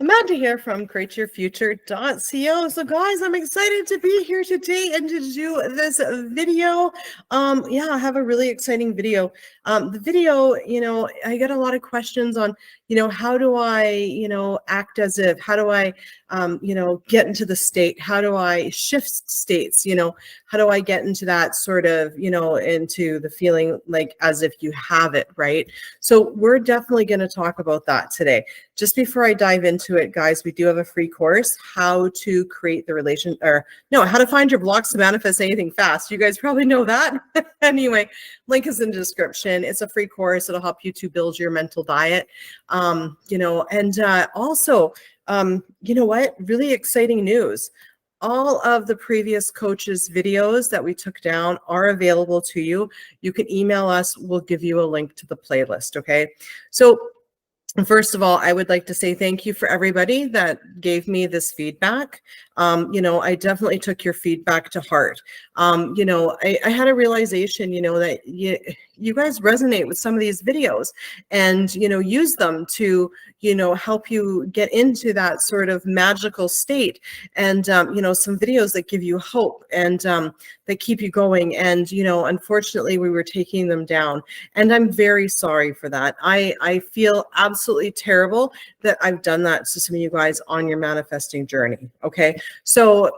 I'm glad to hear from createyourfuture.co. So guys, I'm excited to be here today and to do this video. Yeah, I have a really exciting video. The video, I get a lot of questions on, how do I, act as if, how do I, get into the state? How do I shift states? How do I get into that sort of, into the feeling like as if you have it, right? So we're definitely going to talk about that today. Just before I dive into it, guys, we do have a free course, how to create the how to find your blocks to manifest anything fast. You guys probably know that. Anyway, link is in the description. It's a free course. It'll help you to build your mental diet. Also, you know what? Really exciting news. All of the previous coaches' videos that we took down are available to you. You can email us. We'll give you a link to the playlist, okay? So first of all, I would like to say thank you for everybody that gave me this feedback. I definitely took your feedback to heart. I had a realization, that you guys resonate with some of these videos and, use them to, help you get into that sort of magical state and, some videos that give you hope and that keep you going. And, unfortunately, we were taking them down. And I'm very sorry for that. I feel absolutely terrible that I've done that to some of you guys on your manifesting journey. Okay. So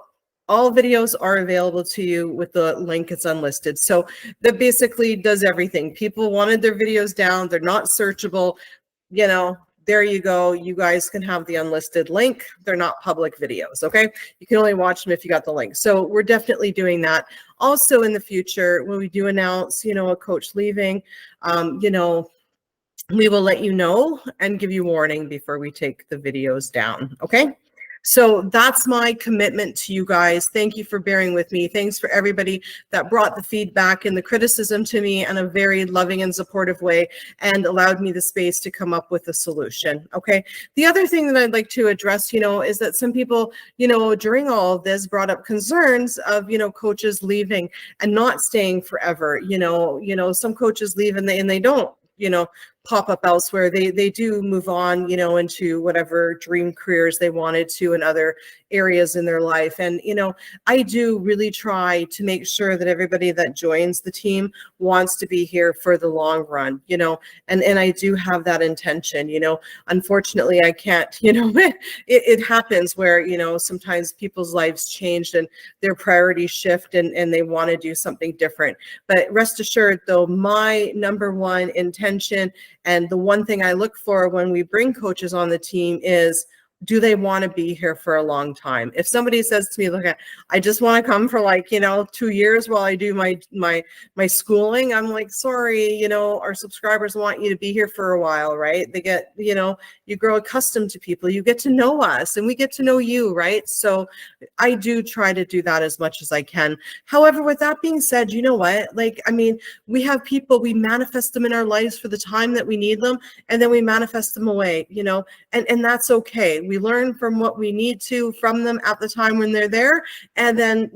all videos are available to you with the link. It's unlisted. So that basically does everything. People wanted their videos down. They're not searchable. There you go. You guys can have the unlisted link. They're not public videos. Okay. You can only watch them if you got the link. So we're definitely doing that. Also in the future, when we do announce, a coach leaving, we will let you know and give you warning before we take the videos down. Okay. So that's my commitment to you guys. Thank you for bearing with me. Thanks for everybody that brought the feedback and the criticism to me in a very loving and supportive way and allowed me the space to come up with a solution. Okay. The other thing that I'd like to address, is that some people, during all of this brought up concerns of, coaches leaving and not staying forever. Some coaches leave and they don't, pop up elsewhere. They do move on, into whatever dream careers they wanted to in other areas in their life. And, I do really try to make sure that everybody that joins the team wants to be here for the long run, and I do have that intention, unfortunately I can't, it happens where, sometimes people's lives change and their priorities shift and they want to do something different. But rest assured though, my number one intention and the one thing I look for when we bring coaches on the team is, do they want to be here for a long time? If somebody says to me, look, I just want to come for 2 years while I do my schooling, I'm like, sorry, our subscribers want you to be here for a while, right? They get, you grow accustomed to people, you get to know us and we get to know you, right? So I do try to do that as much as I can. However, with that being said, you know what? We have people, we manifest them in our lives for the time that we need them, and then we manifest them away, and that's okay. We learn from what we need to from them at the time when they're there, and then,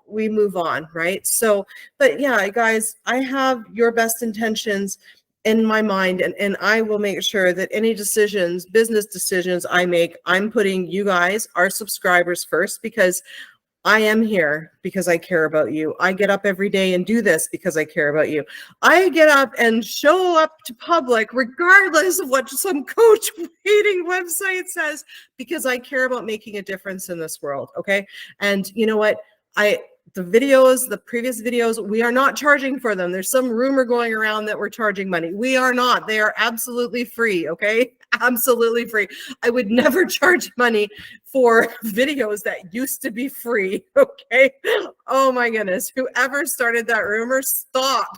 we move on, right? So, but yeah, guys, I have your best intentions in my mind, and I will make sure that any decisions, business decisions I make, I'm putting you guys, our subscribers first, because I am here because I care about you. I get up every day and do this because I care about you. I get up and show up to public regardless of what some coach rating website says, because I care about making a difference in this world. Okay. And you know what? The previous videos, we are not charging for them. There's some rumor going around that we're charging money. We are not. They are absolutely free. Okay. Absolutely free. I would never charge money for videos that used to be free. Okay. Oh my goodness. Whoever started that rumor, stop.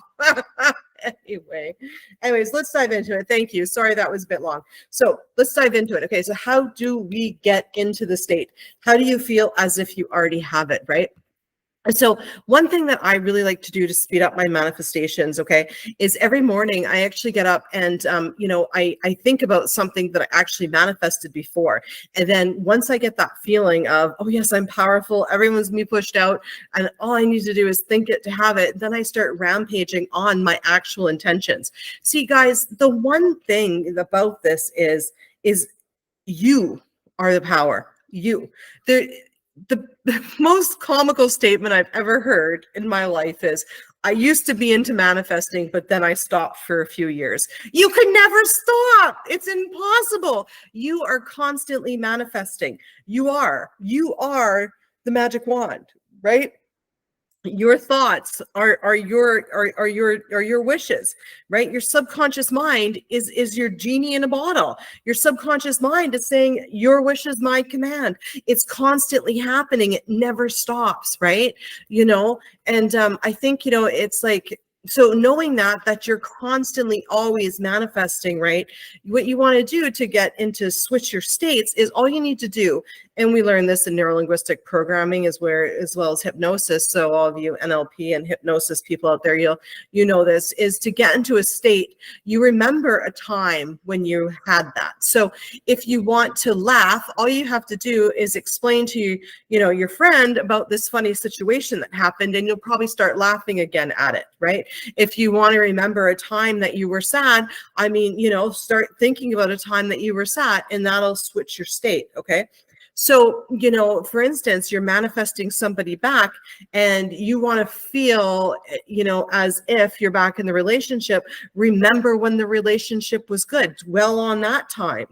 Anyways, let's dive into it. Thank you. Sorry, that was a bit long. So let's dive into it. Okay. So how do we get into the state? How do you feel as if you already have it, right? So one thing that I really like to do to speed up my manifestations, okay, is every morning I actually get up and, I think about something that I actually manifested before. And then once I get that feeling of, oh yes, I'm powerful, everyone's me pushed out, and all I need to do is think it to have it, then I start rampaging on my actual intentions. See, guys, the one thing about this is you. are the power. You. The most comical statement I've ever heard in my life is, I used to be into manifesting, but then I stopped for a few years. You can never stop. It's impossible. You are constantly manifesting. You are the magic wand, right? Your thoughts are your wishes, right? Your subconscious mind is your genie in a bottle. Your subconscious mind is saying, your wish is my command. It's constantly happening. It never stops, right? And I think, it's like, so knowing that you're constantly always manifesting, right? What you want to do to get into switch your states is, all you need to do, and we learn this in neurolinguistic programming as well as hypnosis. So all of you NLP and hypnosis people out there, you know this, is to get into a state, you remember a time when you had that. So if you want to laugh, all you have to do is explain to your friend about this funny situation that happened, and you'll probably start laughing again at it, right? If you want to remember a time that you were sad, start thinking about a time that you were sad, and that'll switch your state, okay? So, for instance, you're manifesting somebody back, and you want to feel, as if you're back in the relationship. Remember when the relationship was good. Dwell on that time,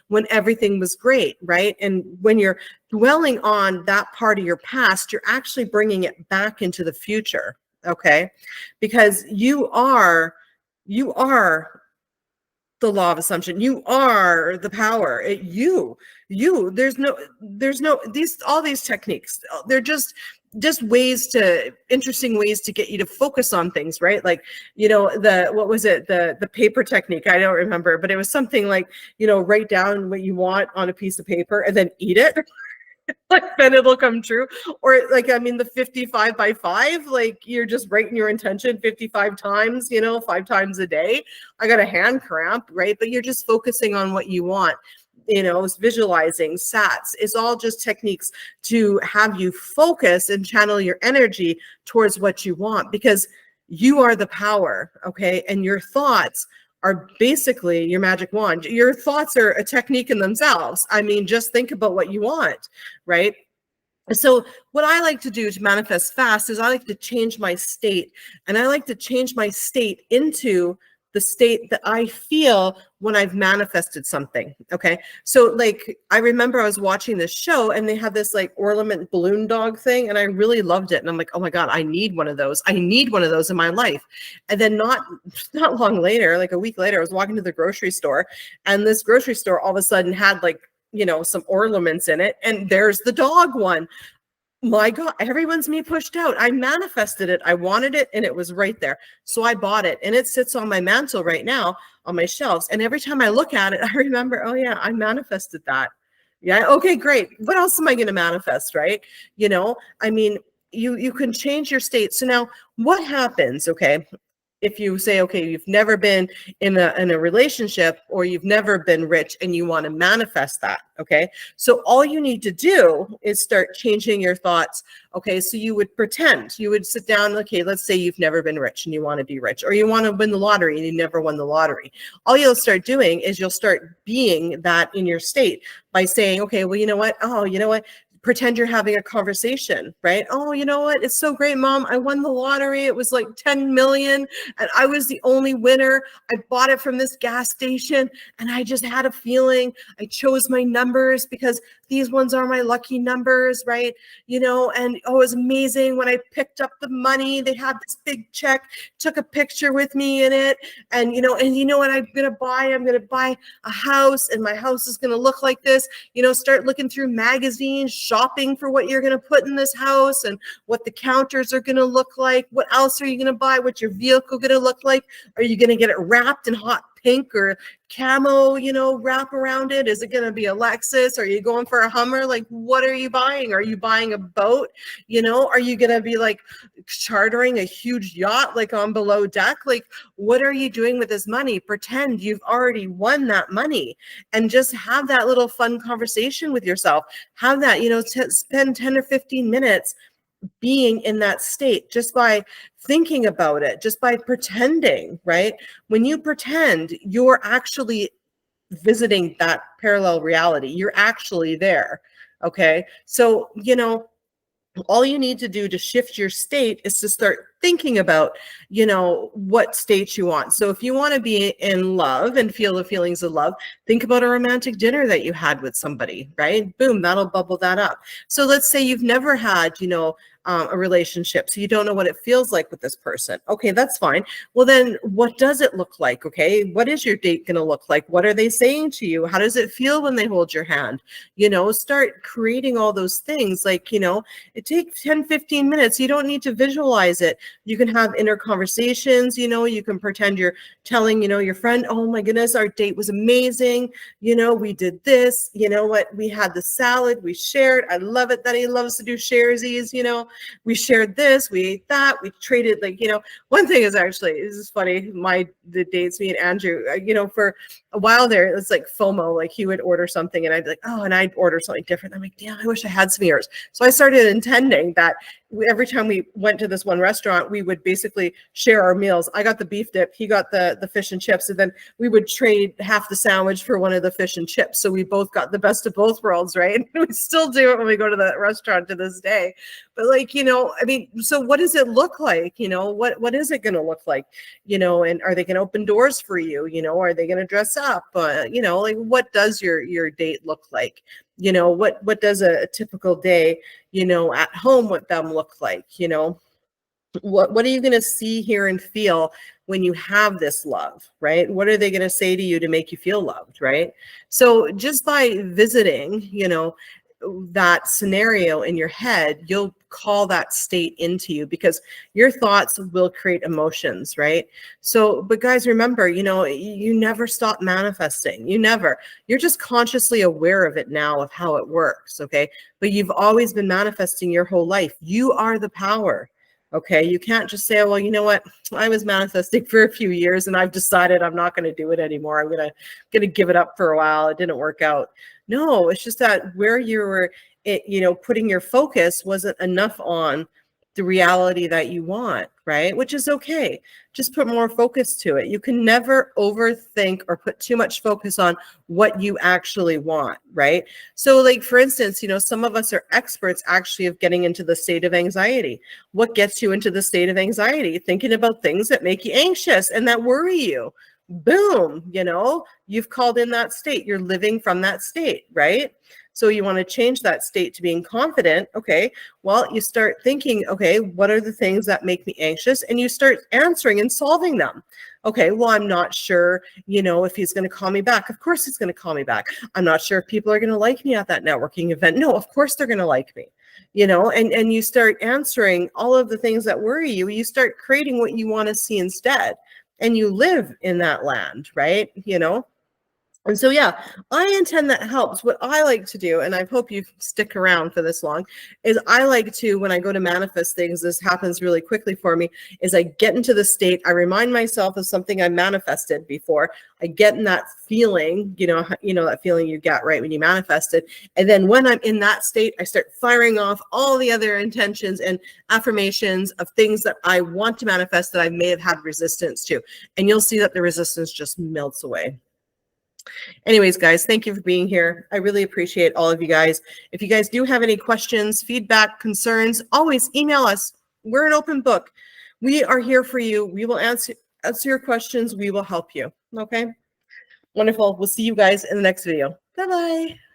when everything was great, right? And when you're dwelling on that part of your past, you're actually bringing it back into the future, okay? Because you are the law of assumption. You are the power. There's no all these techniques, they're just interesting ways to get you to focus on things, right? Like, what was it, the paper technique? I don't remember, but it was something like, write down what you want on a piece of paper and then eat it. Like, then it'll come true. Or like, the 55 by 5, like, you're just writing your intention 55 times, 5 times a day. I got a hand cramp, right? But you're just focusing on what you want. It's visualizing, SATs. It's all just techniques to have you focus and channel your energy towards what you want, because you are the power, okay? And your thoughts are basically your magic wand. Your thoughts are a technique in themselves. Just think about what you want, right? So what I like to do to manifest fast is I like to change my state, and I like to change my state into the state that I feel when I've manifested something. Okay. So like, I remember I was watching this show, and they had this like ornament balloon dog thing, and I really loved it. And I'm like, oh my God, I need one of those. I need one of those in my life. And then not long later, like a week later, I was walking to the grocery store, and this grocery store all of a sudden had like, some ornaments in it. And there's the dog one. My God, everyone's me pushed out. I manifested it. I wanted it, and it was right there. So I bought it, and it sits on my mantle right now on my shelves. And every time I look at it, I remember, oh yeah, I manifested that. Yeah. Okay, great. What else am I going to manifest? Right. You can change your state. So now what happens? Okay. If you say, okay, you've never been in a relationship, or you've never been rich, and you want to manifest that, okay? So all you need to do is start changing your thoughts, okay? So you would pretend, you would sit down, okay, let's say you've never been rich and you want to be rich, or you want to win the lottery and you never won the lottery. All you'll start doing is you'll start being that in your state by saying, okay, well, you know what? Oh, you know what? Pretend you're having a conversation, right? Oh, you know what? It's so great, Mom. I won the lottery. It was like 10 million, and I was the only winner. I bought it from this gas station, and I just had a feeling. I chose my numbers because these ones are my lucky numbers, right? And oh, it was amazing when I picked up the money. They had this big check, took a picture with me in it, and you know what I'm gonna buy? I'm gonna buy a house, and my house is gonna look like this. Start looking through magazines, shopping for what you're going to put in this house, and what the counters are going to look like. What else are you going to buy? What's your vehicle going to look like? Are you going to get it wrapped in hot pink or camo, wrap around it? Is it going to be a Lexus? Are you going for a Hummer? Like, what are you buying? Are you buying a boat? Are you going to be like chartering a huge yacht, like on Below Deck? Like, what are you doing with this money? Pretend you've already won that money, and just have that little fun conversation with yourself. Have that, spend 10 or 15 minutes being in that state, just by thinking about it, just by pretending, right? When you pretend, you're actually visiting that parallel reality. You're actually there. Okay. So, you know, all you need to do to shift your state is to start thinking about, you know, what state you want. So if you want to be in love and feel the feelings of love, think about a romantic dinner that you had with somebody, right? Boom, that'll bubble that up. So let's say you've never had, you know, a relationship, so you don't know what it feels like with this person. Okay, that's fine. Well, then what does it look like? Okay, what is your date going to look like? What are they saying to you? How does it feel when they hold your hand? You know, start creating all those things. Like, you know, it takes 10, 15 minutes. You don't need to visualize it. You can have inner conversations. You know, you can pretend you're telling, you know, your friend, oh my goodness, our date was amazing. You know, we did this. You know what? We had the salad. We shared. I love it that he loves to do sharesies, you know. We shared this, we ate that, we traded, like, you know, one thing is actually, this is funny, the dates, me and Andrew, you know, for a while there, it was like FOMO, like he would order something and I'd be like, oh, and I'd order something different. I'm like, damn, I wish I had some of yours. So I started intending that every time we went to this one restaurant, we would basically share our meals. I got the beef dip, he got the fish and chips, and then we would trade half the sandwich for one of the fish and chips. So we both got the best of both worlds, right? We still do it when we go to the restaurant to this day. But like, you know, I mean, so what does it look like? You know, what is it going to look like? You know, and are they going to open doors for you? You know, are they going to dress up? You know, like what does your date look like? You know, what does a typical day, you know, at home with them look like? You know, what are you going to see, hear, and feel when you have this love, right? What are they going to say to you to make you feel loved, right? So just by visiting, you know, that scenario in your head, you'll call that state into you, because your thoughts will create emotions, right? So, but guys, remember, you know, you never stop manifesting. You're just consciously aware of it now, of how it works, okay? But you've always been manifesting your whole life. You are the power. Okay, you can't just say, well, you know what? I was manifesting for a few years and I've decided I'm not going to do it anymore. I'm gonna give it up for a while. It didn't work out. No, it's just that where you were, you know, putting your focus wasn't enough on the reality that you want, right? Which is okay. Just put more focus to it. You can never overthink or put too much focus on what you actually want, right? So like, for instance, you know, some of us are experts actually of getting into the state of anxiety. What gets you into the state of anxiety? Thinking about things that make you anxious and that worry you. Boom, you know, you've called in that state. You're living from that state, right? So you want to change that state to being confident. Okay, well, you start thinking, okay, what are the things that make me anxious? And you start answering and solving them. Okay, well, I'm not sure, you know, if he's going to call me back. Of course he's going to call me back. I'm not sure if people are going to like me at that networking event. No, of course they're going to like me. You know, and you start answering all of the things that worry you. You start creating what you want to see instead. And you live in that land, right? You know? And so, yeah, I intend that helps. What I like to do, and I hope you stick around for this long, is I like to, when I go to manifest things, this happens really quickly for me, is I get into the state, I remind myself of something I manifested before, I get in that feeling, you know that feeling you get right when you manifested. And then when I'm in that state, I start firing off all the other intentions and affirmations of things that I want to manifest that I may have had resistance to. And you'll see that the resistance just melts away. Anyways, guys, thank you for being here. I really appreciate all of you guys. If you guys do have any questions, feedback, concerns, always email us. We're an open book. We are here for you. We will answer your questions. We will help you. Okay? Wonderful. We'll see you guys in the next video. Bye-bye.